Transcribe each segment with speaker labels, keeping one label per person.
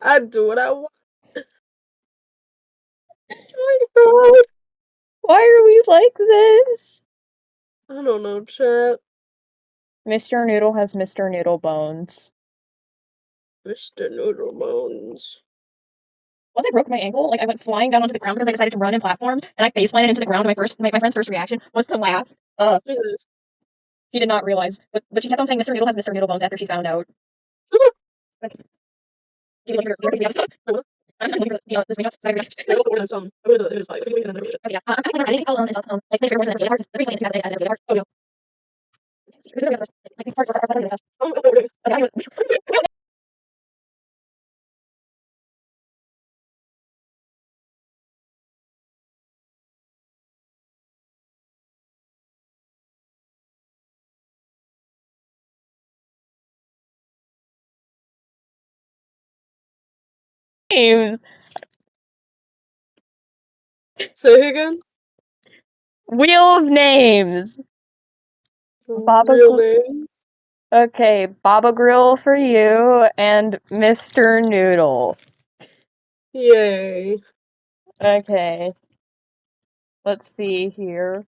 Speaker 1: I do what I want. Oh my god.
Speaker 2: Why are we like this?
Speaker 1: I don't know, chat.
Speaker 2: Mr. Noodle has Mr. Noodle bones.
Speaker 1: Mr. Noodle Bones.
Speaker 2: Once I broke my ankle, like I went flying down onto the ground because I decided to run in platforms, and I face planted into the ground. And my friend's first reaction was to laugh.
Speaker 1: Jesus.
Speaker 2: She did not realize, but she kept on saying Mr. Noodle has Mr. Noodle bones after she found out. Okay. Can you look for the I'm looking for the screenshots.
Speaker 1: It was like,
Speaker 2: Okay, yeah. I'm kind of editing how like things are more than the parts. The replays have the part.
Speaker 1: oh no.
Speaker 2: Like parts are better than us.
Speaker 1: Okay.
Speaker 2: Okay, names.
Speaker 1: Say again?
Speaker 2: Wheel of names.
Speaker 1: Real name?
Speaker 2: Okay, Baba Grill for you and Mr. Noodle.
Speaker 1: Yay.
Speaker 2: Okay. Let's see here.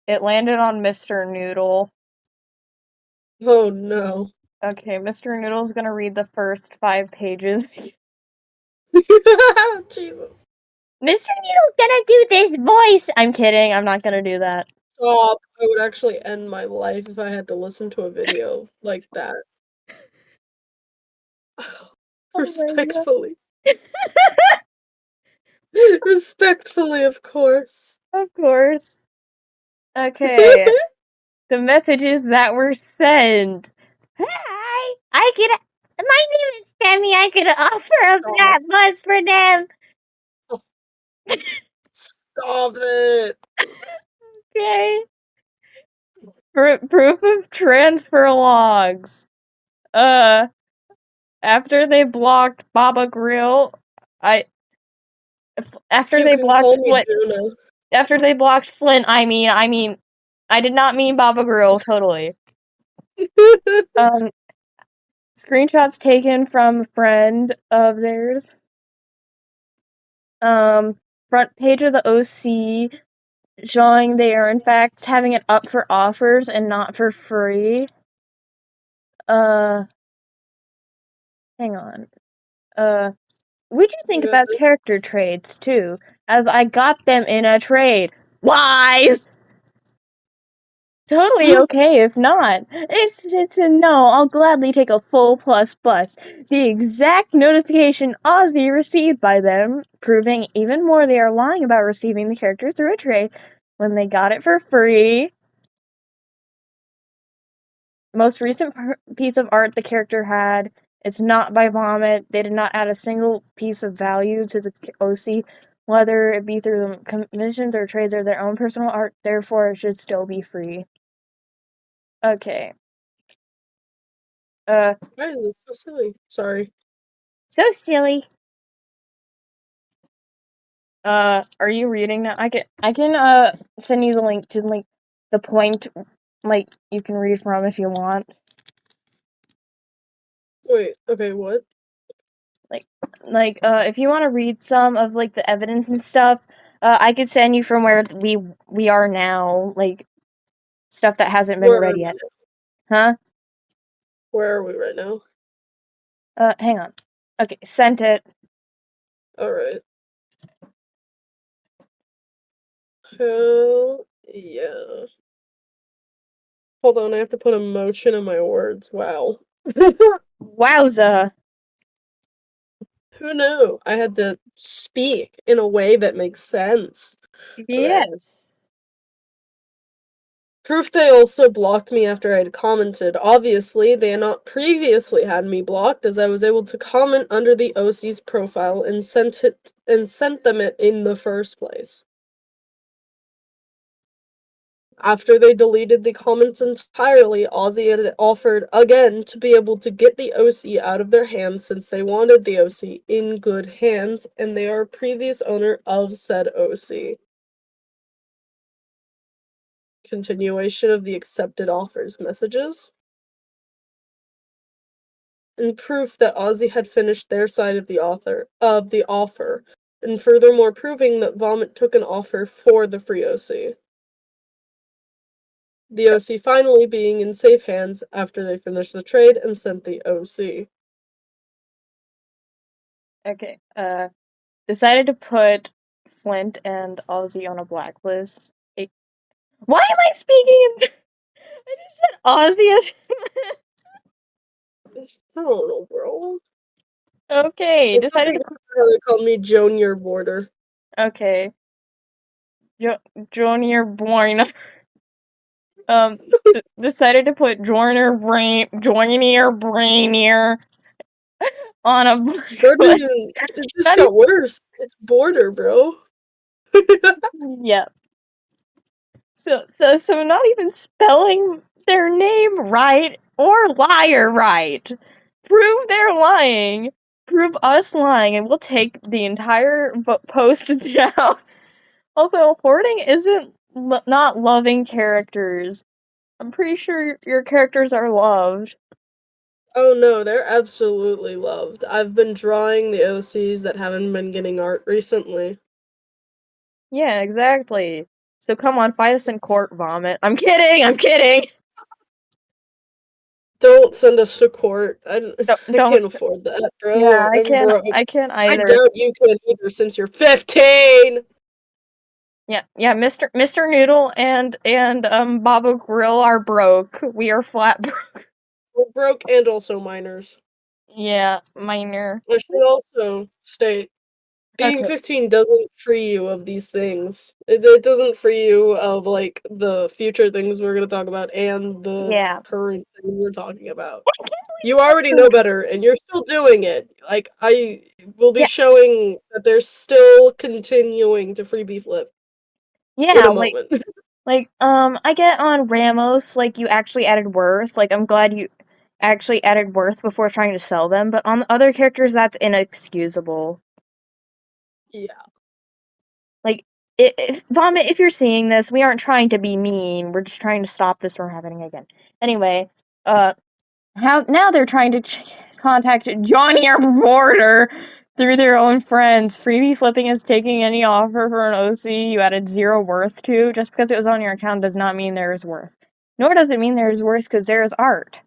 Speaker 2: It landed on Mr. Noodle.
Speaker 1: Oh no.
Speaker 2: Okay, Mr. Noodle's gonna read the first 5 pages.
Speaker 1: Jesus.
Speaker 2: Mr. Noodle's gonna do this voice! I'm kidding, I'm not gonna do that.
Speaker 1: Stop. I would actually end my life if I had to listen to a video like that. Respectfully. Respectfully, of course.
Speaker 2: Of course. Okay. The messages that were sent. Hi! My name is Tammy. I could offer a flat bus for them.
Speaker 1: Stop it.
Speaker 2: Okay. Proof of transfer logs. After they blocked Baba Grill, after they blocked Flint, I mean, I did not mean Baba Grill, totally. Screenshots taken from a friend of theirs. Front page of the OC showing they are in fact having it up for offers and not for free. Hang on. What'd you think about character trades, too? As I got them in a trade. Wise! Totally okay if not. If it's a no, I'll gladly take a full plus plus. The exact notification Ozzy received by them, proving even more they are lying about receiving the character through a trade when they got it for free. Most recent piece of art the character had, it's not by Vomit. They did not add a single piece of value to the OC, whether it be through commissions or trades or their own personal art, therefore it should still be free. Okay.
Speaker 1: Why is this so silly? Sorry.
Speaker 2: So silly. Are you reading now? I can send you the link to like the point like you can read from if you want.
Speaker 1: Wait, okay, what?
Speaker 2: If you want to read some of like the evidence and stuff, I could send you from where we are now, like stuff that hasn't been read yet. Huh?
Speaker 1: Where are we right now?
Speaker 2: Hang on. Okay, sent it.
Speaker 1: Alright. Hell yeah. Hold on, I have to put emotion in my words. Wow.
Speaker 2: Wowza.
Speaker 1: Who knew? I had to speak in a way that makes sense.
Speaker 2: Yes.
Speaker 1: Proof they also blocked me after I'd commented. Obviously, they had not previously had me blocked, as I was able to comment under the OC's profile and sent them it in the first place. After they deleted the comments entirely, Ozzy had offered again to be able to get the OC out of their hands since they wanted the OC in good hands, and they are a previous owner of said OC. Continuation of the accepted offers messages. And proof that Ozzy had finished their side of the offer, and furthermore proving that Vomit took an offer for the free OC. The OC finally being in safe hands after they finished the trade and sent the OC.
Speaker 2: Okay, decided to put Flint and Ozzy on a blacklist. Why am I speaking in... I just said Ozzy as...
Speaker 1: I don't know, bro.
Speaker 2: Okay,
Speaker 1: It's
Speaker 2: decided
Speaker 1: okay
Speaker 2: to...
Speaker 1: they call me Junior Border.
Speaker 2: Okay. Junior Boyne. Decided to put Joiner Brainier on a blacklist.
Speaker 1: It just got worse. It's Border, bro.
Speaker 2: Yeah. So not even spelling their name right or liar right. Prove they're lying. Prove us lying, and we'll take the entire post down. Also, hoarding isn't not loving characters. I'm pretty sure your characters are loved.
Speaker 1: Oh no, they're absolutely loved. I've been drawing the OCs that haven't been getting art recently.
Speaker 2: Yeah, exactly. So come on, fight us in court, Vomit. I'm kidding!
Speaker 1: Don't send us to court. I
Speaker 2: Don't.
Speaker 1: can't afford that, bro.
Speaker 2: Yeah,
Speaker 1: I'm broke.
Speaker 2: I can't
Speaker 1: I
Speaker 2: either.
Speaker 1: doubt you can either since you're 15!
Speaker 2: Yeah, Mr. Noodle and Baba Grill are broke. We are flat broke.
Speaker 1: We're broke and also minors.
Speaker 2: Yeah, minor.
Speaker 1: I should also state, being
Speaker 2: Okay.
Speaker 1: 15 doesn't free you of these things. It doesn't free you of, like, the future things we're gonna talk about and the
Speaker 2: Yeah.
Speaker 1: current things we're talking about.
Speaker 2: I can't believe
Speaker 1: You already know better, and you're still doing it. Like, I will be
Speaker 2: Yeah.
Speaker 1: showing that they're still continuing to freebie flip in a moment.
Speaker 2: I get on Ramos, like, you actually added worth. Like, I'm glad you actually added worth before trying to sell them, but on the other characters, that's inexcusable.
Speaker 1: Yeah.
Speaker 2: Like, Vomit, if you're seeing this, we aren't trying to be mean. We're just trying to stop this from happening again. Anyway, now they're trying to contact Johnny our border through their own friends. Freebie flipping is taking any offer for an OC you added 0 worth to. Just because it was on your account does not mean there is worth. Nor does it mean there is worth because there is art.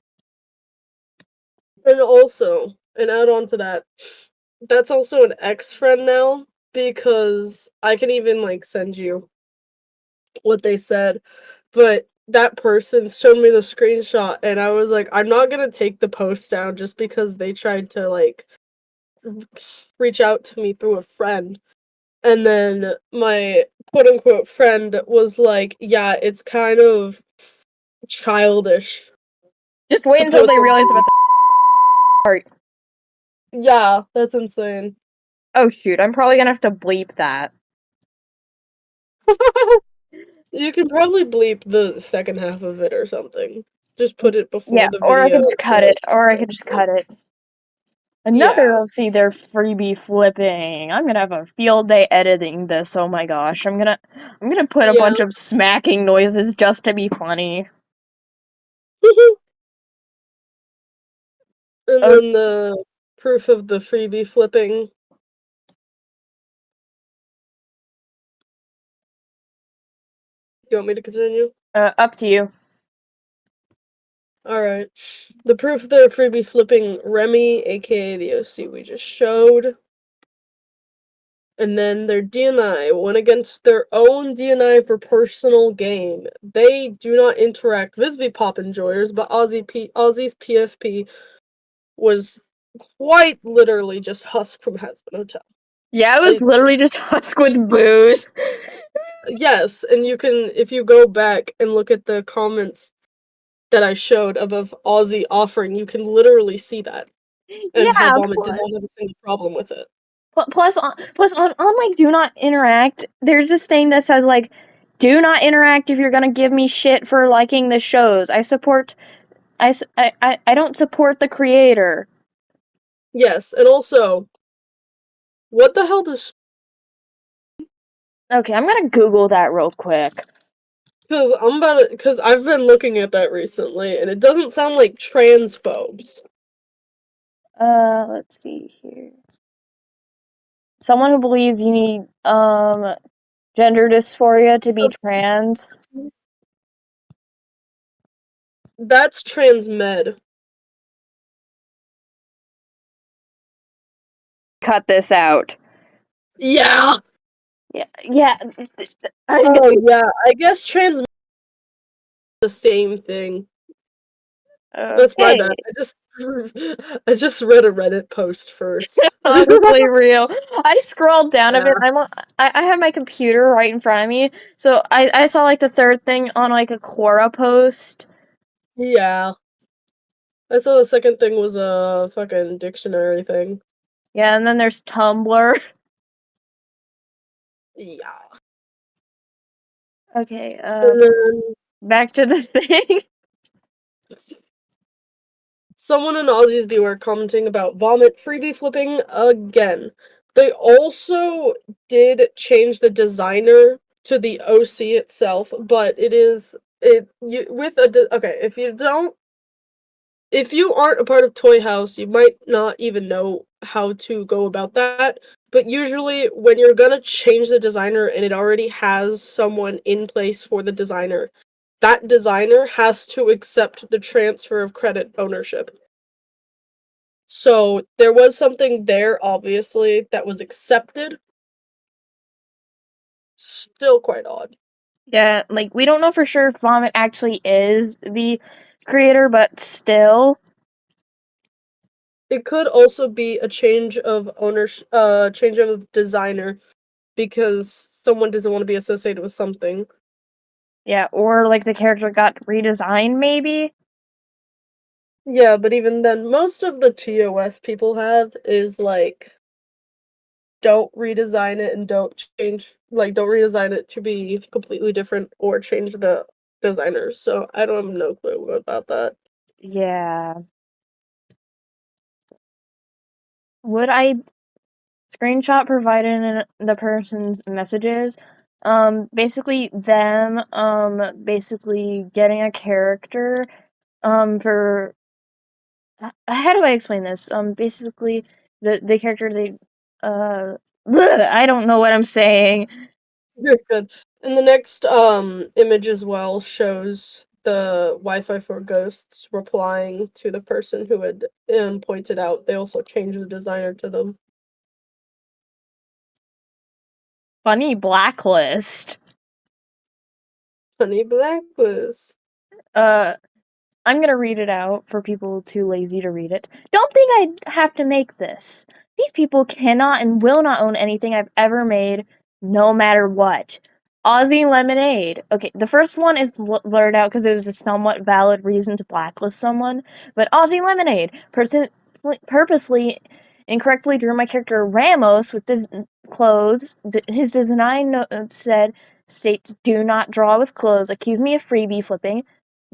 Speaker 1: And also, and add on to that, that's also an ex-friend now, because I can even, like, send you what they said, but that person showed me the screenshot, and I was like, I'm not gonna take the post down just because they tried to, like, reach out to me through a friend. And then my quote-unquote friend was like, yeah, it's kind of childish.
Speaker 2: Just wait until they realize about the art.
Speaker 1: Yeah, that's insane.
Speaker 2: Oh shoot, I'm probably gonna have to bleep that.
Speaker 1: You can probably bleep the second half of it or something. Just put it before the
Speaker 2: Or I
Speaker 1: video.
Speaker 2: could just cut it. Another
Speaker 1: Yeah.
Speaker 2: OC they're freebie flipping. I'm gonna have a field day editing this. Oh my gosh. I'm gonna put a bunch of smacking noises just to be funny.
Speaker 1: And then the proof of the freebie flipping. You want me to continue?
Speaker 2: Up to you.
Speaker 1: Alright. The proof of the freebie flipping Remy, aka the OC we just showed. And then their DNI went against their own DNI for personal gain. They do not interact with Pop enjoyers, but Aussie's PFP was quite literally just Husk from Husband Hotel.
Speaker 2: Yeah, it was literally just Husk with booze.
Speaker 1: Yes, and you can, if you go back and look at the comments that I showed above Aussie offering, you can literally see that and how
Speaker 2: Yeah,
Speaker 1: Vomit did not have a single problem with it.
Speaker 2: plus on like do not interact, there's this thing that says like do not interact if you're gonna give me shit for liking the shows. I don't support the creator.
Speaker 1: Yes, and also, what the hell does?
Speaker 2: Okay, I'm gonna Google that real quick.
Speaker 1: Because I've been looking at that recently, and it doesn't sound like transphobes.
Speaker 2: Let's see here. Someone who believes you need gender dysphoria to be trans.
Speaker 1: That's transmed.
Speaker 2: Cut this out.
Speaker 1: Yeah.
Speaker 2: Yeah.
Speaker 1: Oh yeah. I guess trans the same thing. That's my
Speaker 2: Okay.
Speaker 1: bad. I just read a Reddit post first.
Speaker 2: Honestly, real. I scrolled down a bit.
Speaker 1: Yeah.
Speaker 2: I have my computer right in front of me, so I saw like the third thing on like a Quora post.
Speaker 1: Yeah. I saw the second thing was a fucking dictionary thing.
Speaker 2: Yeah, and then there's Tumblr.
Speaker 1: Yeah.
Speaker 2: Okay,
Speaker 1: And then
Speaker 2: back to the thing.
Speaker 1: someone in Aussie's viewer commenting about Vomit freebie flipping again. They also did change the designer to the OC itself, but it is it you with a okay, if you aren't a part of Toy House, you might not even know how to go about that. But usually, when you're gonna change the designer and it already has someone in place for the designer, that designer has to accept the transfer of credit ownership. So there was something there, obviously, that was accepted. Still quite odd.
Speaker 2: Yeah, like we don't know for sure if Vomit actually is the creator, but still.
Speaker 1: It could also be a change of ownership, change of designer, because someone doesn't want to be associated with something.
Speaker 2: Yeah, or like the character got redesigned, maybe.
Speaker 1: Yeah, but even then, most of the TOS people have is like, don't redesign it and don't redesign it to be completely different or change the designer. So I don't have no clue about that.
Speaker 2: Yeah. Would I screenshot provided in the person's messages? Basically them, basically getting a character, for how do I explain this? Basically the character they, I don't know what I'm saying.
Speaker 1: You're good. And the next image as well shows the Wi-Fi for ghosts replying to the person who had pointed out. They also changed the designer to them.
Speaker 2: Funny blacklist.
Speaker 1: Honey Blacklist.
Speaker 2: Uh, I'm gonna read it out for people too lazy to read it. Don't think I have to make this. These people cannot and will not own anything I've ever made, no matter what. Aussie Lemonade. Okay, the first one is blurred out because it was a somewhat valid reason to blacklist someone, but Aussie Lemonade purposely incorrectly drew my character Ramos with his clothes. His design note said, "State do not draw with clothes. Accuse me of freebie flipping.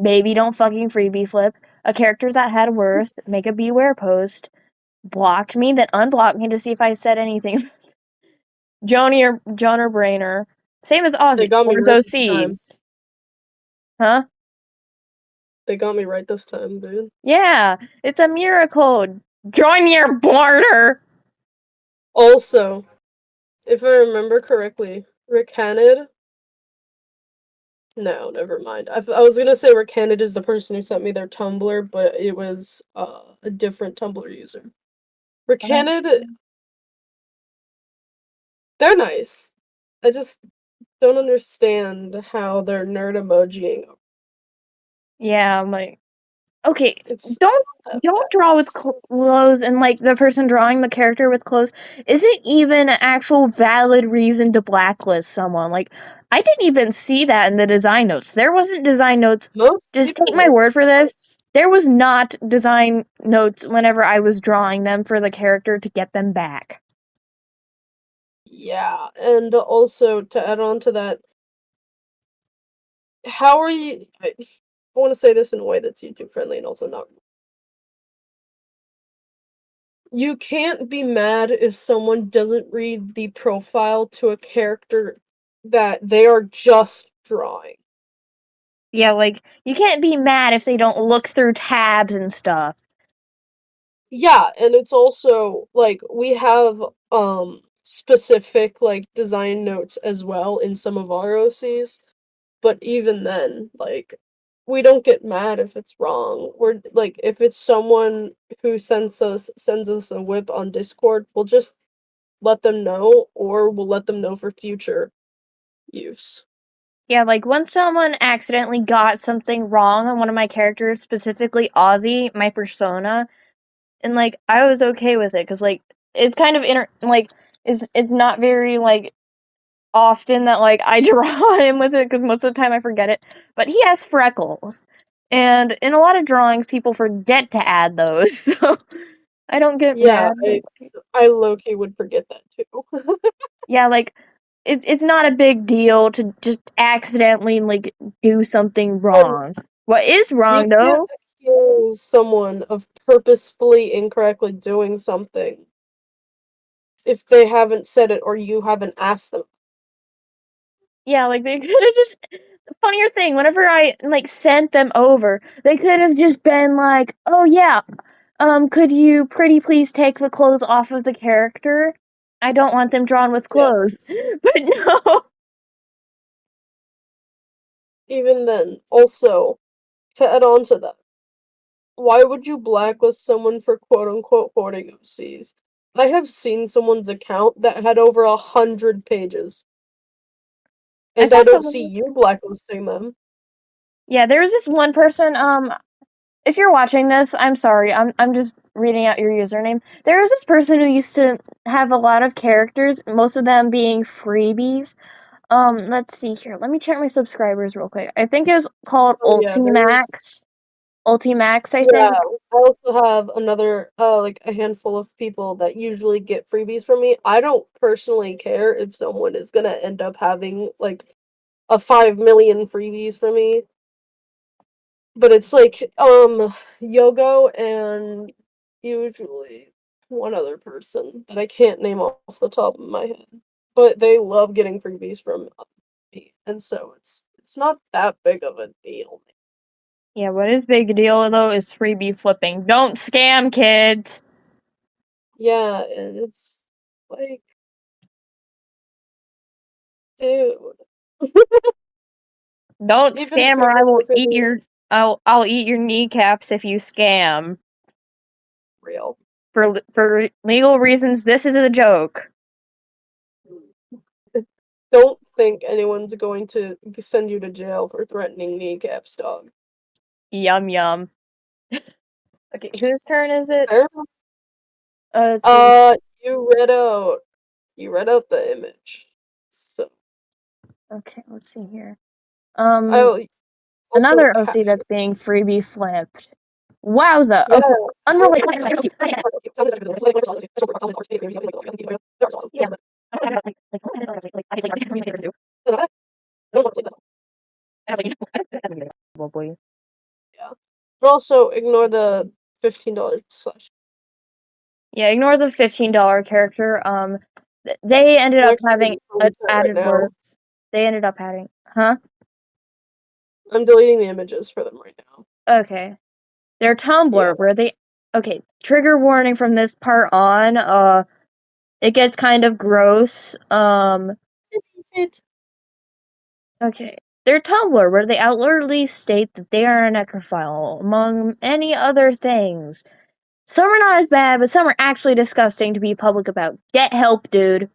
Speaker 2: Baby, don't fucking freebie flip. A character that had worth. Make a beware post. Blocked me, then unblocked me to see if I said anything." Joner Brainer. Same as
Speaker 1: They
Speaker 2: Aussie.
Speaker 1: got me
Speaker 2: Towards
Speaker 1: right this time.
Speaker 2: OCs. Huh?
Speaker 1: They got me right this time, dude.
Speaker 2: Yeah, it's a miracle. Join your border.
Speaker 1: Also, if I remember correctly, Rick Hanid. No, never mind. I was gonna say Rick Hanid is the person who sent me their Tumblr, but it was a different Tumblr user. Rick Hanid, they're nice. I just don't understand how they're nerd emojiing.
Speaker 2: Yeah, I'm like, Okay,
Speaker 1: It's
Speaker 2: don't
Speaker 1: that
Speaker 2: don't
Speaker 1: bad.
Speaker 2: draw with clothes, and like the person drawing the character with clothes isn't even an actual valid reason to blacklist someone. Like, I didn't even see that in the design notes. There wasn't design notes.
Speaker 1: Most
Speaker 2: Just take my
Speaker 1: people,
Speaker 2: word for this. There was not design notes whenever I was drawing them for the character to get them back.
Speaker 1: yeah, and also to add on to that, how are you? I want to say this in a way that's YouTube friendly and also not. You can't be mad if someone doesn't read the profile to a character that they are just drawing.
Speaker 2: Yeah, like you can't be mad if they don't look through tabs and stuff.
Speaker 1: Yeah, and it's also like we have specific like design notes as well in some of our OCs, but even then, like we don't get mad if it's wrong. We're like if it's someone who sends us a whip on Discord, we'll just let them know or we'll let them know for future use.
Speaker 2: Yeah, like when someone accidentally got something wrong on one of my characters, specifically Ozzy, my persona, and like I was okay with it because like it's kind of it's not very like often that like I draw him with it because most of the time I forget it. But he has freckles, and in a lot of drawings, people forget to add those, so I don't get
Speaker 1: Yeah,
Speaker 2: mad.
Speaker 1: I low-key would forget that too.
Speaker 2: Yeah, like it's not a big deal to just accidentally like do something
Speaker 1: And
Speaker 2: wrong. What is
Speaker 1: you
Speaker 2: wrong
Speaker 1: can't
Speaker 2: though?
Speaker 1: accuse someone of purposefully incorrectly doing something if they haven't said it or you haven't asked them.
Speaker 2: Yeah, like they could have just the funnier thing, whenever I like sent them over, they could have just been like, "Oh yeah, could you pretty please take the clothes off of the character? I don't want them drawn with
Speaker 1: Yeah.
Speaker 2: clothes." But no.
Speaker 1: Even then, also, to add on to that, why would you blacklist someone for quote unquote hoarding OCs? I have seen someone's account that had over 100 pages,
Speaker 2: I
Speaker 1: and
Speaker 2: saw
Speaker 1: I don't see
Speaker 2: someone.
Speaker 1: you blacklisting them.
Speaker 2: Yeah, there was this one person. If you're watching this, I'm sorry. I'm just reading out your username. There was this person who used to have a lot of characters, most of them being freebies. Let's see here. Let me check my subscribers real quick. I think it was called
Speaker 1: Oh yeah, there's
Speaker 2: Ultimax. Ultimax, I
Speaker 1: yeah.
Speaker 2: think.
Speaker 1: I also have another like a handful of people that usually get freebies from me. I don't personally care if someone is gonna end up having like a 5 million freebies from me. But it's like, Yogo and usually one other person that I can't name off the top of my head. But they love getting freebies from me, and so it's not that big of a deal.
Speaker 2: Yeah, what is big deal though is freebie flipping. Don't scam kids.
Speaker 1: Yeah, and it's like, dude,
Speaker 2: Don't
Speaker 1: even
Speaker 2: scam or I
Speaker 1: freebie
Speaker 2: will
Speaker 1: flipping
Speaker 2: eat
Speaker 1: is
Speaker 2: your I'll eat your kneecaps if you scam.
Speaker 1: real.
Speaker 2: For legal reasons, this is a joke.
Speaker 1: Don't think anyone's going to send you to jail for threatening kneecaps, dog.
Speaker 2: Yum yum. Okay, whose turn is it?
Speaker 1: Fair.
Speaker 2: To
Speaker 1: You read out. You read out the image. So
Speaker 2: okay, let's see here.
Speaker 1: I'll also
Speaker 2: Another OC
Speaker 1: caption.
Speaker 2: that's being freebie flipped. Wowza.
Speaker 1: Yeah.
Speaker 2: Okay, unrelated. Yeah. Probably.
Speaker 1: Yeah. But also ignore the $15 slash.
Speaker 2: Yeah, ignore the $15 character. They ended
Speaker 1: I'm
Speaker 2: up
Speaker 1: actually
Speaker 2: having
Speaker 1: deleting that right
Speaker 2: added
Speaker 1: now.
Speaker 2: words. They ended up adding, huh?
Speaker 1: I'm deleting the images for them right now.
Speaker 2: Okay. Their
Speaker 1: Yeah.
Speaker 2: Tumblr, where they, okay, trigger warning from this part on, it gets kind of gross.
Speaker 1: It.
Speaker 2: Okay. Their Tumblr, where they outwardly state that they are a necrophile, among many other things. Some are not as bad, but some are actually disgusting to be public about. Get help, dude.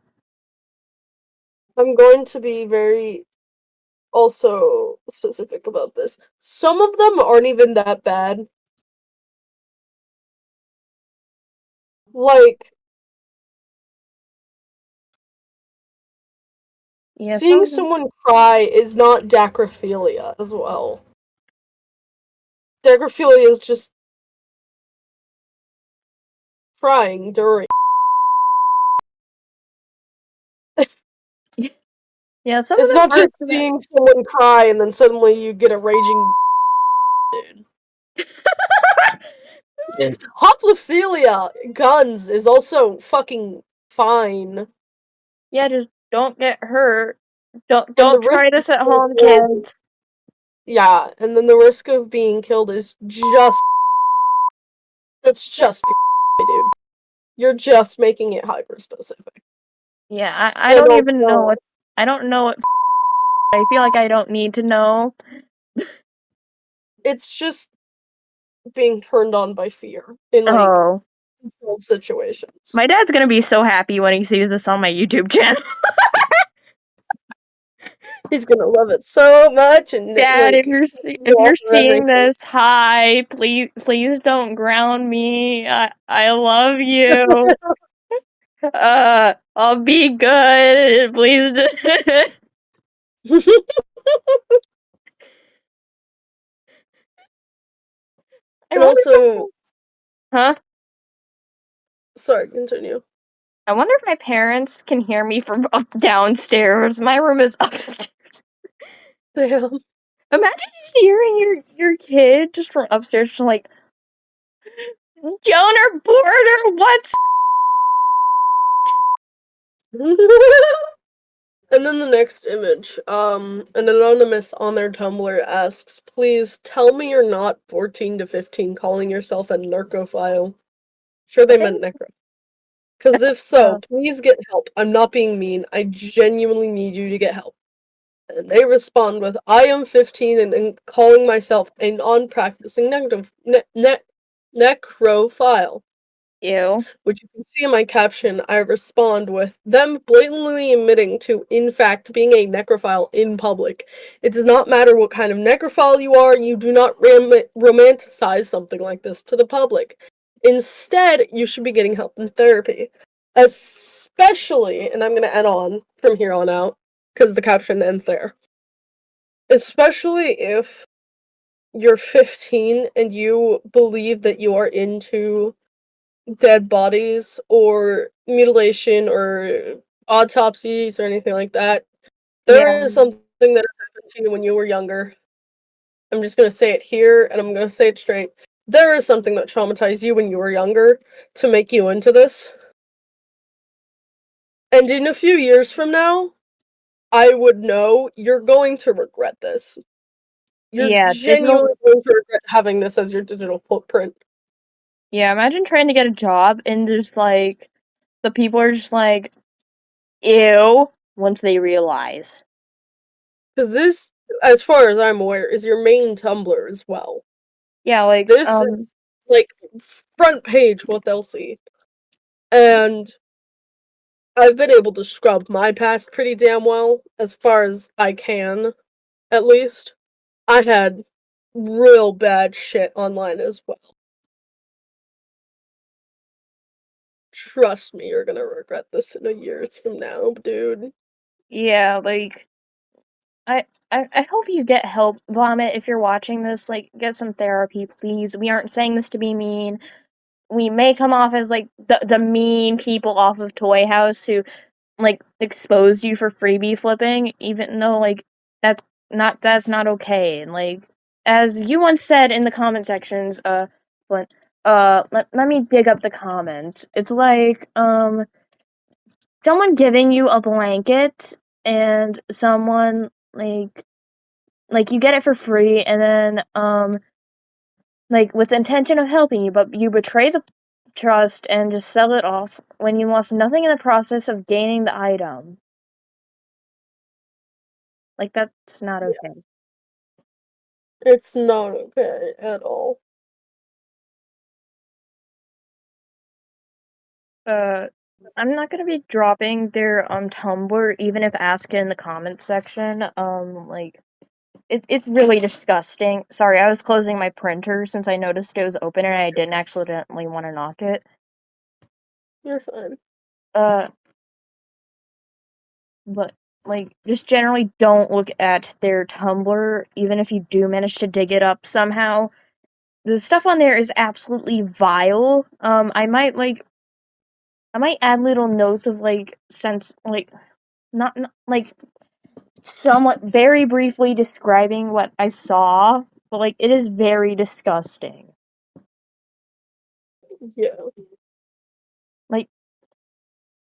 Speaker 1: I'm going to be very also specific about this. Some of them aren't even that bad. Like,
Speaker 2: Yeah,
Speaker 1: seeing someone cry is not necrophilia as well. Necrophilia is just crying during.
Speaker 2: yeah, some of
Speaker 1: It's
Speaker 2: them
Speaker 1: not just
Speaker 2: aren't that.
Speaker 1: seeing someone cry and then suddenly you get a raging dude. Hoplophilia guns is also fucking fine.
Speaker 2: Yeah, just don't get hurt. Don't
Speaker 1: And the
Speaker 2: don't
Speaker 1: risk
Speaker 2: try
Speaker 1: of
Speaker 2: this at
Speaker 1: being
Speaker 2: home,
Speaker 1: killed,
Speaker 2: kids.
Speaker 1: yeah, and then the risk of being killed is just, that's just dude. You're just making it hyper specific.
Speaker 2: Yeah, I
Speaker 1: And
Speaker 2: don't even know
Speaker 1: also,
Speaker 2: what I don't know what I feel like I don't need to know.
Speaker 1: it's just being turned on by fear in like
Speaker 2: Oh.
Speaker 1: controlled situations.
Speaker 2: My dad's gonna be so happy when he sees this on my YouTube channel.
Speaker 1: He's gonna love it so much, and
Speaker 2: Dad,
Speaker 1: like
Speaker 2: if
Speaker 1: go
Speaker 2: you're
Speaker 1: off of
Speaker 2: seeing
Speaker 1: everything.
Speaker 2: this, hi, please don't ground me. I love you. I'll be good. Please. I
Speaker 1: And
Speaker 2: wonder
Speaker 1: also,
Speaker 2: huh?
Speaker 1: sorry, continue.
Speaker 2: I wonder if my parents can hear me from up downstairs. My room is upstairs.
Speaker 1: Damn.
Speaker 2: Imagine just hearing your kid just from upstairs, just like Joner Border. What's
Speaker 1: And then the next image, an anonymous on their Tumblr asks, please tell me you're not 14 to 15 calling yourself a necrophile. Sure
Speaker 2: I
Speaker 1: they meant
Speaker 2: think?
Speaker 1: necro. Because if
Speaker 2: Uh,
Speaker 1: so, please get help. I'm not being mean. I genuinely need you to get help. And they respond with, I am 15 and calling myself a non-practicing necrophile.
Speaker 2: ew.
Speaker 1: Which you can see in my caption, I respond with them blatantly admitting to, in fact, being a necrophile in public. It does not matter what kind of necrophile you are, you do not romanticize something like this to the public. Instead, you should be getting help in therapy. Especially, and I'm going to add on from here on out, because the caption ends there. Especially if you're 15 and you believe that you are into dead bodies or mutilation or autopsies or anything like that.
Speaker 2: Yeah.
Speaker 1: There is something that has happened to you when you were younger. I'm just gonna say it here and I'm gonna say it straight. There is something that traumatized you when you were younger to make you into this. And in a few years from now, I would know you're going to regret this. You're
Speaker 2: Yeah, digital.
Speaker 1: genuinely going to regret having this as your digital footprint.
Speaker 2: Yeah, imagine trying to get a job and just like the people are just like, ew, once they realize.
Speaker 1: Because this, as far as I'm aware, is your main Tumblr as well.
Speaker 2: Yeah, like,
Speaker 1: This is like front page what they'll see. And I've been able to scrub my past pretty damn well, as far as I can, at least. I had real bad shit online as well. Trust me, you're gonna regret this in a years from now, dude.
Speaker 2: yeah, like, I hope you get help, Vomit, if you're watching this, like, get some therapy, please. We aren't saying this to be mean. We may come off as, like, the mean people off of Toy House who, like, exposed you for freebie flipping, even though, like, that's not okay. And, like, as you once said in the comment sections, but, let me dig up the comment. It's like, someone giving you a blanket and someone, like you get it for free and then, like, with the intention of helping you, but you betray the trust and just sell it off when you lost nothing in the process of gaining the item. Like, that's not
Speaker 1: Yeah,
Speaker 2: okay.
Speaker 1: it's not okay at all.
Speaker 2: Uh, I'm not gonna be dropping their Tumblr, even if asked in the comments section. Like, it's really disgusting. Sorry, I was closing my printer since I noticed it was open and I didn't accidentally want to knock it.
Speaker 1: You're fine.
Speaker 2: But like, just generally don't look at their Tumblr, even if you do manage to dig it up somehow. The stuff on there is absolutely vile. I might add little notes of not like somewhat very briefly describing what I saw, but like it is very disgusting.
Speaker 1: Yeah.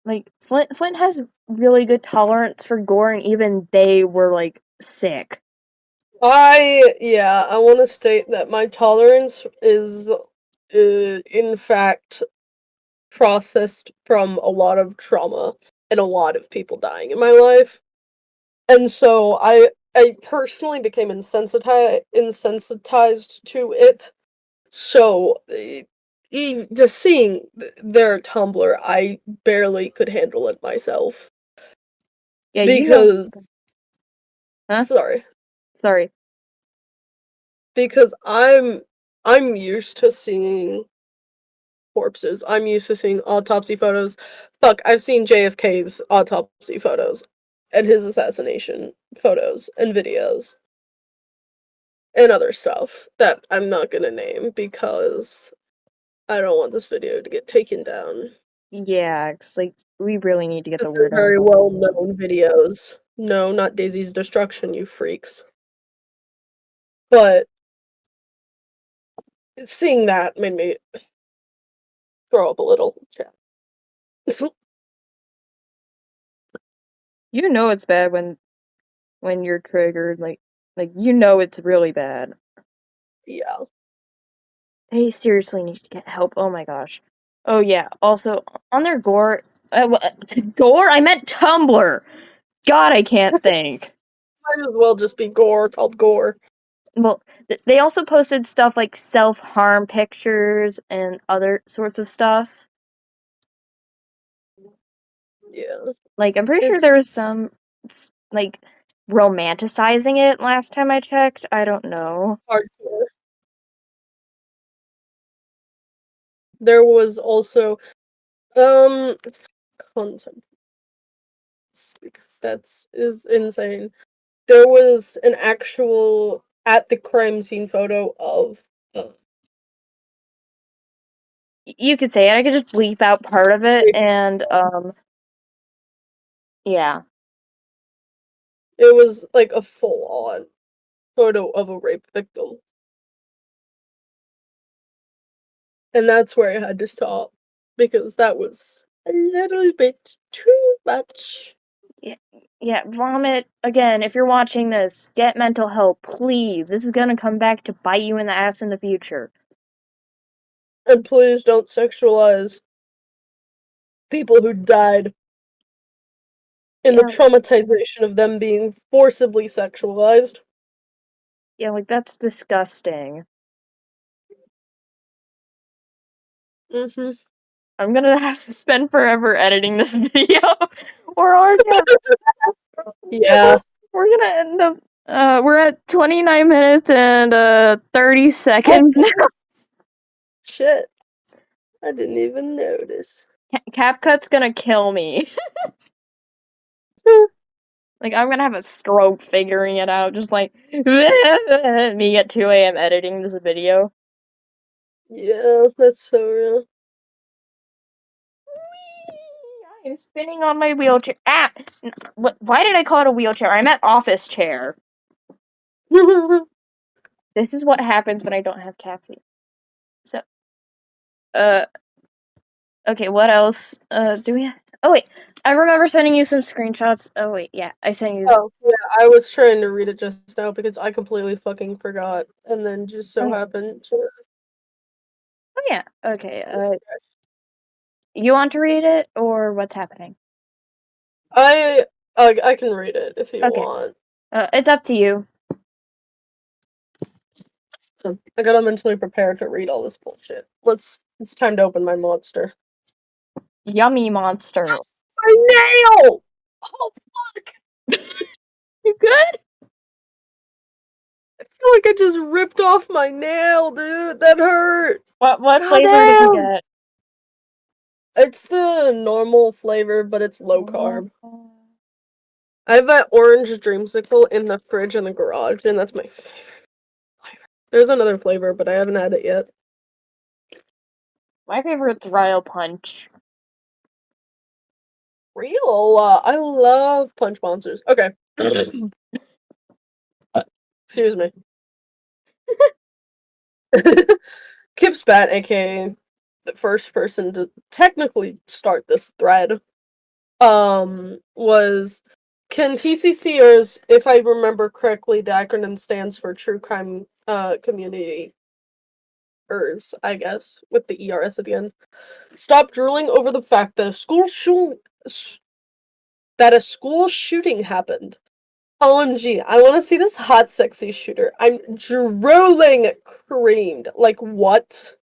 Speaker 2: Like Flint has really good tolerance for gore, and even they were like sick.
Speaker 1: I want to state that my tolerance is, in fact, processed from a lot of trauma and a lot of people dying in my life. And so I personally became insensitized to it. So just seeing their Tumblr, I barely could handle it myself
Speaker 2: Yeah, you know.
Speaker 1: because
Speaker 2: Huh?
Speaker 1: sorry,
Speaker 2: Sorry.
Speaker 1: because I'm used to seeing corpses. I'm used to seeing autopsy photos. Fuck, I've seen JFK's autopsy photos and his assassination photos and videos and other stuff that I'm not gonna name because I don't want this video to get taken down.
Speaker 2: Yeah, it's like we really need to get the
Speaker 1: Because they're
Speaker 2: word out.
Speaker 1: very well known videos. No, not Daisy's Destruction, you freaks. But seeing that made me throw up a little.
Speaker 2: You know it's bad when you're triggered, like you know it's really bad.
Speaker 1: Yeah.
Speaker 2: They seriously need to get help. Oh my gosh. Oh yeah. Also on their gore, gore. I meant Tumblr. God, I can't think.
Speaker 1: Might as well just be gore called gore.
Speaker 2: Well, they also posted stuff like self-harm pictures and other sorts of stuff.
Speaker 1: Yeah.
Speaker 2: Like, I'm pretty sure
Speaker 1: It's
Speaker 2: there was some, like, romanticizing it last time I checked. I don't know.
Speaker 1: hardcore. There was also um content because that's is insane. There was an actual at the crime scene photo of
Speaker 2: You could say it. I could just bleep out part of it, and, yeah.
Speaker 1: it was like a full on photo of a rape victim. And that's where I had to stop because that was a little bit too much.
Speaker 2: Yeah, Vomit, again, if you're watching this, get mental help, please. This is gonna come back to bite you in the ass in the future.
Speaker 1: And please don't sexualize people who died in the
Speaker 2: Yeah,
Speaker 1: traumatization of them being forcibly sexualized.
Speaker 2: yeah, like, that's disgusting.
Speaker 1: Mm-hmm.
Speaker 2: I'm gonna have to spend forever editing this video. We're already at,
Speaker 1: Yeah.
Speaker 2: we're gonna end up we're at 29 minutes and 30
Speaker 1: Oh
Speaker 2: seconds now.
Speaker 1: shit. I didn't even notice.
Speaker 2: CapCut's gonna kill me. Like, I'm gonna have a stroke figuring it out, just like me at 2 a.m. editing this video.
Speaker 1: Yeah, that's so real.
Speaker 2: I'm spinning on my wheelchair. Ah! Why did I call it a wheelchair? I meant office chair. This is what happens when I don't have caffeine. So, uh, okay, what else? Do we? Oh wait, I remember sending you some screenshots. Oh wait, yeah, I sent you.
Speaker 1: Oh, yeah, I was trying to read it just now because I completely fucking forgot and then just so
Speaker 2: Oh,
Speaker 1: happened to.
Speaker 2: oh yeah, okay. You want to read it or what's happening?
Speaker 1: I can read it if you
Speaker 2: Okay,
Speaker 1: want.
Speaker 2: it's up to you.
Speaker 1: I gotta mentally prepare to read all this bullshit. It's time to open my monster.
Speaker 2: Yummy monster.
Speaker 1: My nail! Oh fuck!
Speaker 2: You good?
Speaker 1: I feel like I just ripped off my nail, dude. That hurt.
Speaker 2: What
Speaker 1: God
Speaker 2: flavor did you
Speaker 1: damn!
Speaker 2: get?
Speaker 1: It's the normal flavor, but it's low carb. I have that orange dreamsicle in the fridge in the garage, and that's my favorite flavor. There's another flavor, but I haven't had it yet.
Speaker 2: My favorite's Royal Punch.
Speaker 1: Real? I love Punch Monsters. Okay. Excuse me. Kip Spat, aka the first person to technically start this thread, was can TCCers, if I remember correctly, the acronym stands for True Crime Community ERS, I guess, with the ERS at the end. Stop drooling over the fact that a school shooting happened. OMG, I want to see this hot, sexy shooter. I'm drooling creamed. Like, what?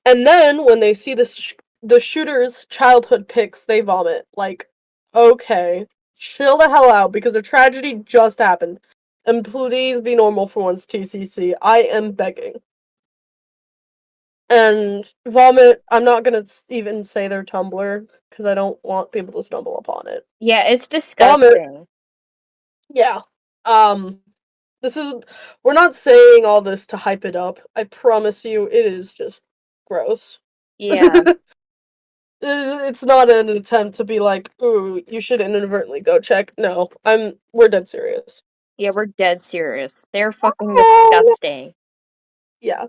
Speaker 1: And then, when they see the shooter's childhood pics, they vomit. Like, okay. Chill the hell out, because a tragedy just happened. And please be normal for once, TCC. I am begging. And vomit, I'm not gonna even say their Tumblr, because I don't want people to stumble upon it.
Speaker 2: Yeah, it's
Speaker 1: Vomit.
Speaker 2: disgusting.
Speaker 1: Yeah. We're not saying all this to hype it up. I promise you, it is just gross.
Speaker 2: Yeah.
Speaker 1: It's not an attempt to be like, ooh, you should inadvertently go check. No, we're dead serious.
Speaker 2: Yeah, we're dead serious. They're fucking
Speaker 1: Oh,
Speaker 2: disgusting.
Speaker 1: yeah.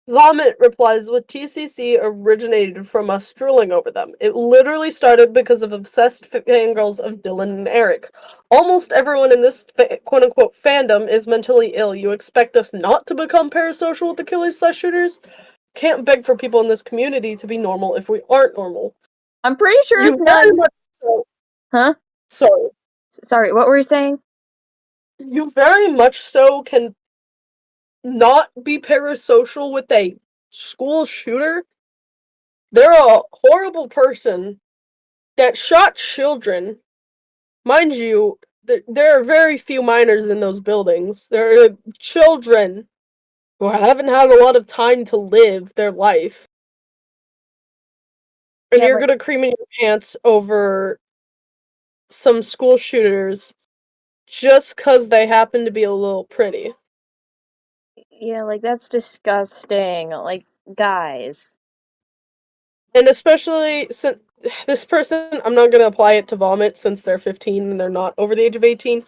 Speaker 1: Vomit replies with TCC originated from us drooling over them. It literally started because of obsessed fangirls of Dylan and Eric. Almost everyone in this quote-unquote fandom is mentally ill. You expect us not to become parasocial with the killers/shooters? Can't beg for people in this community to be normal if we aren't normal.
Speaker 2: I'm pretty sure
Speaker 1: You
Speaker 2: it's
Speaker 1: very
Speaker 2: none.
Speaker 1: much so.
Speaker 2: Huh?
Speaker 1: Sorry.
Speaker 2: Sorry, what were you saying?
Speaker 1: You very much so can not be parasocial with a school shooter. They're a horrible person that shot children. Mind you, there are very few minors in those buildings. There are children who haven't had a lot of time to live their life. And
Speaker 2: Yeah,
Speaker 1: you're
Speaker 2: but
Speaker 1: gonna cream in your pants over some school shooters just because they happen to be a little pretty.
Speaker 2: yeah, like that's disgusting. Like, guys.
Speaker 1: And especially since this person, I'm not gonna apply it to vomit since they're 15 and they're not over the age of 18.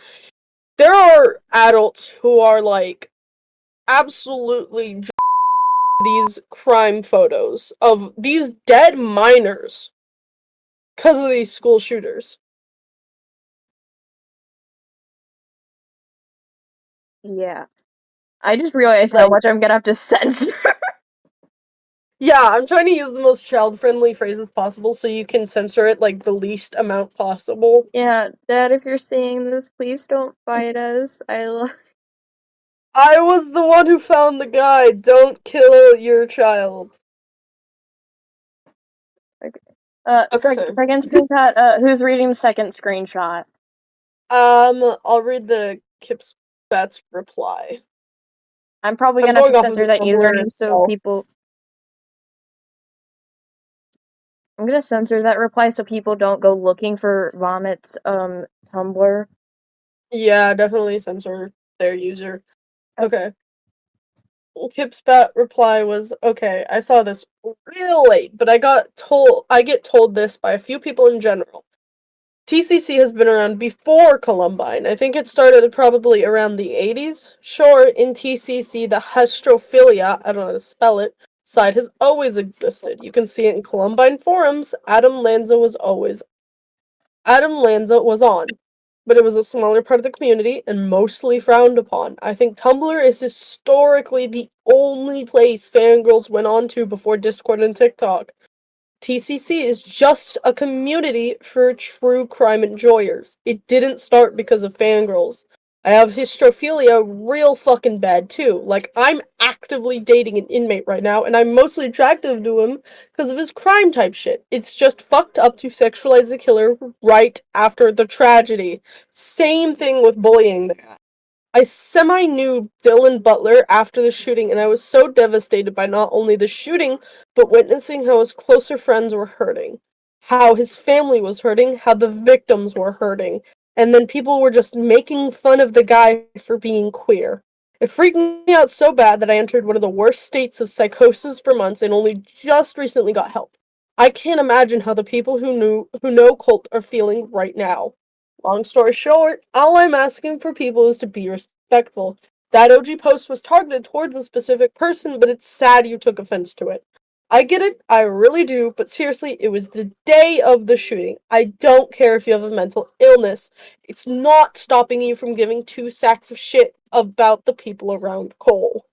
Speaker 1: There are adults who are like absolutely these crime photos of these dead minors because of these school shooters.
Speaker 2: Yeah. I just realized how
Speaker 1: Like,
Speaker 2: much I'm gonna have to censor.
Speaker 1: yeah, I'm trying to use the most child-friendly phrases possible so you can censor it like the least amount possible.
Speaker 2: Yeah, Dad, if you're seeing this, please don't fight us.
Speaker 1: I was the one who found the guy. Don't kill your child. Okay.
Speaker 2: Second screenshot, who's reading the second screenshot?
Speaker 1: I'll read the Kipspat's reply.
Speaker 2: I'm probably
Speaker 1: I'm
Speaker 2: gonna have to
Speaker 1: going off of
Speaker 2: censor
Speaker 1: the
Speaker 2: that
Speaker 1: Tumblr
Speaker 2: username so
Speaker 1: itself.
Speaker 2: people... I'm gonna censor that reply so people don't go looking for Vomit's, Tumblr.
Speaker 1: Yeah, definitely censor their user.
Speaker 2: Okay.
Speaker 1: Okay. Kipspat reply was, okay, I saw this real late, but I get told this by a few people in general. TCC has been around before Columbine. I think it started probably around the 80s. Sure, in TCC, the hestrophilia, I don't know how to spell it, side has always existed. You can see it in Columbine forums. Adam Lanza was on, but it was a smaller part of the community and mostly frowned upon. I think Tumblr is historically the only place fangirls went on to before Discord and TikTok. TCC is just a community for true crime enjoyers. It didn't start because of fangirls. I have histrophilia real fucking bad too. Like, I'm actively dating an inmate right now, and I'm mostly attracted to him because of his crime type shit. It's just fucked up to sexualize the killer right after the tragedy. Same thing with bullying. I semi-knew Dylan Butler after the shooting, and I was so devastated by not only the shooting, but witnessing how his closer friends were hurting, how his family was hurting, how the victims were hurting, and then people were just making fun of the guy for being queer. It freaked me out so bad that I entered one of the worst states of psychosis for months and only just recently got help. I can't imagine how the people who know Colt are feeling right now. Long story short, all I'm asking for people is to be respectful. That OG post was targeted towards a specific person, but it's sad you took offense to it. I get it, I really do, but seriously, it was the day of the shooting. I don't care if you have a mental illness. It's not stopping you from giving two sacks of shit about the people around Cole.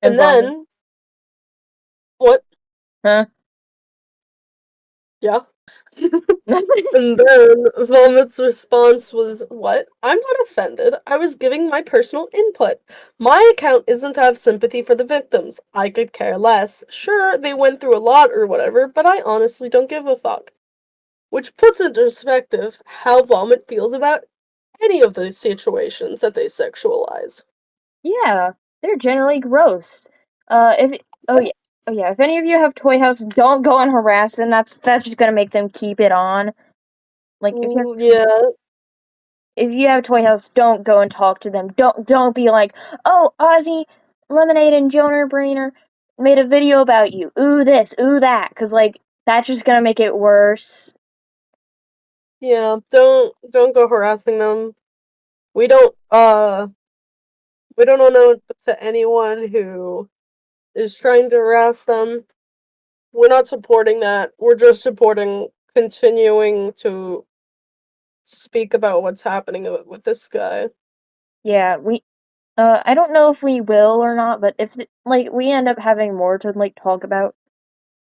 Speaker 2: And
Speaker 1: And
Speaker 2: vomit.
Speaker 1: then, what?
Speaker 2: Huh?
Speaker 1: Yeah. And then Vomit's response was, "What? I'm not offended. I was giving my personal input. My account isn't to have sympathy for the victims. I could care less. Sure, they went through a lot or whatever, but I honestly don't give a fuck." Which puts into perspective how Vomit feels about any of these situations that they sexualize.
Speaker 2: Yeah, they're generally gross. If oh yeah, oh yeah. If any of you have Toy House, don't go and harass them. That's just gonna make them keep it on. Like
Speaker 1: Yeah,
Speaker 2: if you have Toy House, don't go and talk to them. Don't be like, oh, Ozzy, Lemonade, and Jonah Brainer made a video about you. Ooh this, ooh that, because like that's just gonna make it worse.
Speaker 1: yeah, don't go harassing them. We don't we don't know to anyone who is trying to harass them. We're not supporting that. We're just supporting continuing to speak about what's happening with this guy.
Speaker 2: Yeah, we. I don't know if we will or not, but if like we end up having more to like talk about,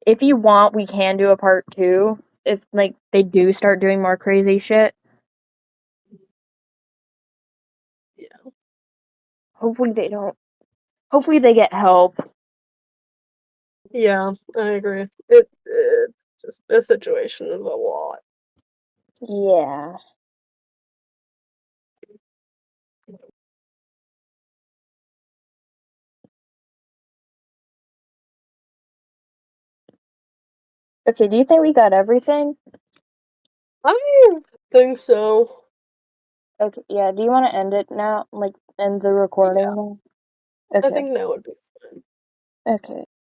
Speaker 2: if you want, we can do a part two. If like they do start doing more crazy shit,
Speaker 1: Yeah.
Speaker 2: hopefully they don't. Hopefully they get help.
Speaker 1: Yeah, I agree. It's just this situation is a lot.
Speaker 2: Yeah. Okay. Do you think we got everything?
Speaker 1: I think so.
Speaker 2: Okay. Yeah. Do you want to end it now? Like end the recording
Speaker 1: Yeah,
Speaker 2: now?
Speaker 1: I
Speaker 2: Okay.
Speaker 1: think that would be fine.
Speaker 2: Okay.